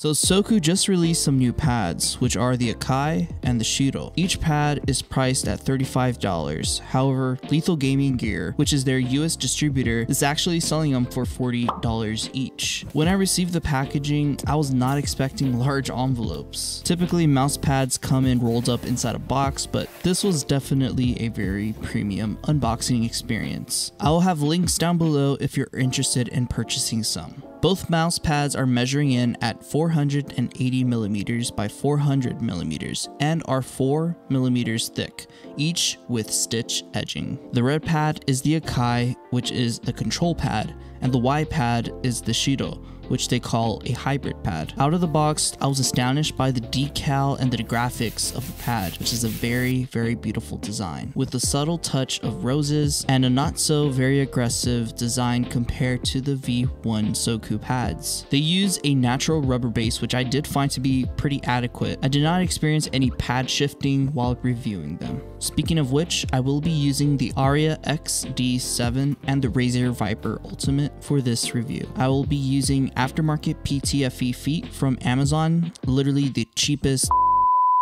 So Soku just released some new pads, which are the Akai and the Shiro. Each pad is priced at $35. However, Lethal Gaming Gear, which is their US distributor, is actually selling them for $40 each. When I received the packaging, I was not expecting large envelopes. Typically, mouse pads come in rolled up inside a box, but this was definitely a very premium unboxing experience. I will have links down below if you're interested in purchasing some. Both mouse pads are measuring in at 480mm by 400mm and are 4mm thick, each with stitch edging. The red pad is the Akai, which is the control pad, and the white pad is the Shiro, which they call a hybrid pad. Out of the box, I was astonished by the decal and the graphics of the pad, which is a very, very beautiful design, with a subtle touch of roses and a not so very aggressive design compared to the V1 Soku pads. They use a natural rubber base, which I did find to be pretty adequate. I did not experience any pad shifting while reviewing them. Speaking of which, I will be using the Aria XD7 and the Razer Viper Ultimate for this review. I will be using aftermarket PTFE feet from Amazon, literally the cheapest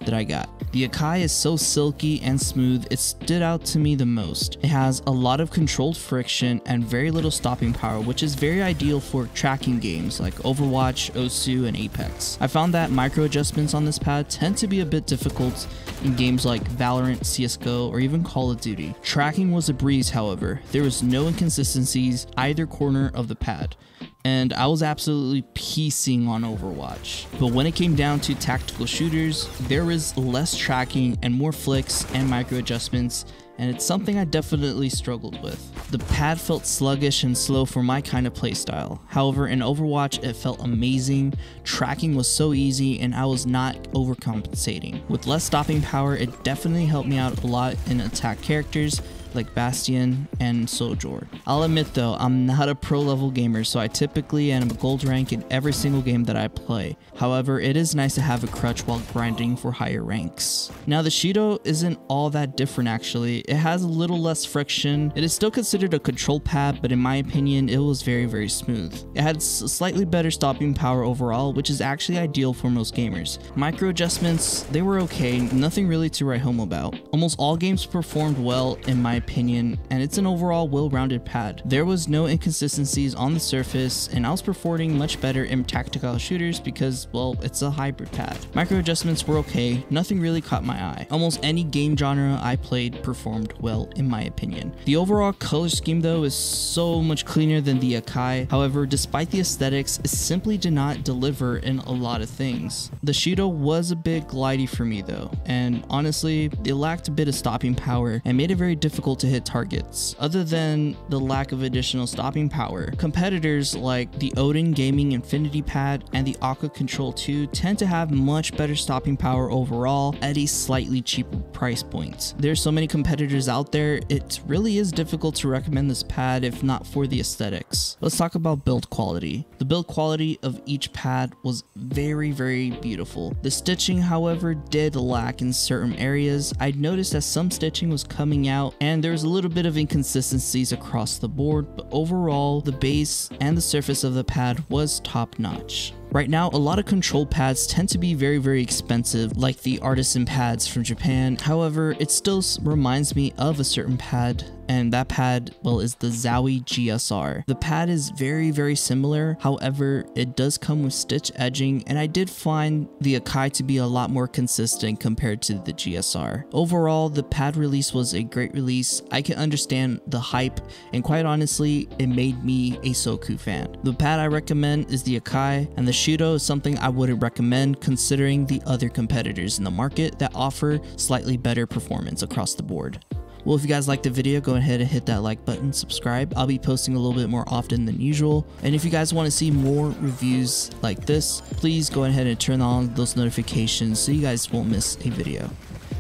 that I got. The Akai is so silky and smooth, it stood out to me the most. It has a lot of controlled friction and very little stopping power, which is very ideal for tracking games like Overwatch, Osu, and Apex. I found that micro adjustments on this pad tend to be a bit difficult in games like Valorant, CSGO, or even Call of Duty. Tracking was a breeze, however. There was no inconsistencies either corner of the pad, and I was absolutely piecing on Overwatch. But when it came down to tactical shooters, there was less tracking and more flicks and micro adjustments, and it's something I definitely struggled with. The pad felt sluggish and slow for my kind of playstyle. However, in Overwatch, it felt amazing. Tracking was so easy and I was not overcompensating. With less stopping power, it definitely helped me out a lot in attack characters like Bastion and Sojourn. I'll admit though, I'm not a pro level gamer, so I typically am a gold rank in every single game that I play. However, it is nice to have a crutch while grinding for higher ranks. Now the Shiro isn't all that different actually. It has a little less friction. It is still considered a control pad, but in my opinion, it was very, very smooth. It had slightly better stopping power overall, which is actually ideal for most gamers. Micro adjustments, they were okay, nothing really to write home about. Almost all games performed well in my opinion, and it's an overall well-rounded pad. There was no inconsistencies on the surface, and I was performing much better in tactical shooters because, well, it's a hybrid pad. Micro adjustments were okay, nothing really caught my eye. Almost any game genre I played performed well in my opinion. The overall color scheme though is so much cleaner than the Akai. However, despite the aesthetics, it simply did not deliver in a lot of things. The Shiro was a bit glidey for me though, and honestly, it lacked a bit of stopping power and made it very difficult to hit targets. Other than the lack of additional stopping power, competitors like the Odin Gaming Infinity Pad and the Akai Control 2 tend to have much better stopping power overall at a slightly cheaper price point. There's so many competitors out there, it really is difficult to recommend this pad if not for the aesthetics. Let's talk about build quality. The build quality of each pad was very, very beautiful. The stitching, however, did lack in certain areas. I noticed that some stitching was coming out and there was a little bit of inconsistencies across the board, but overall the base and the surface of the pad was top notch. Right now, a lot of control pads tend to be very, very expensive, like the artisan pads from Japan. However, it still reminds me of a certain pad, and that pad, well, is the Zowie GSR. The pad is very, very similar. However, it does come with stitch edging, and I did find the Akai to be a lot more consistent compared to the GSR. Overall, the pad release was a great release. I can understand the hype, and quite honestly, it made me a Soku fan. The pad I recommend is the Akai, and the Shiro is something I wouldn't recommend considering the other competitors in the market that offer slightly better performance across the board. Well, if you guys liked the video, go ahead and hit that like button, subscribe. I'll be posting a little bit more often than usual. And if you guys want to see more reviews like this, please go ahead and turn on those notifications so you guys won't miss a video.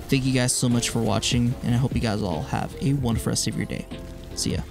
Thank you guys so much for watching, and I hope you guys all have a wonderful rest of your day. See ya.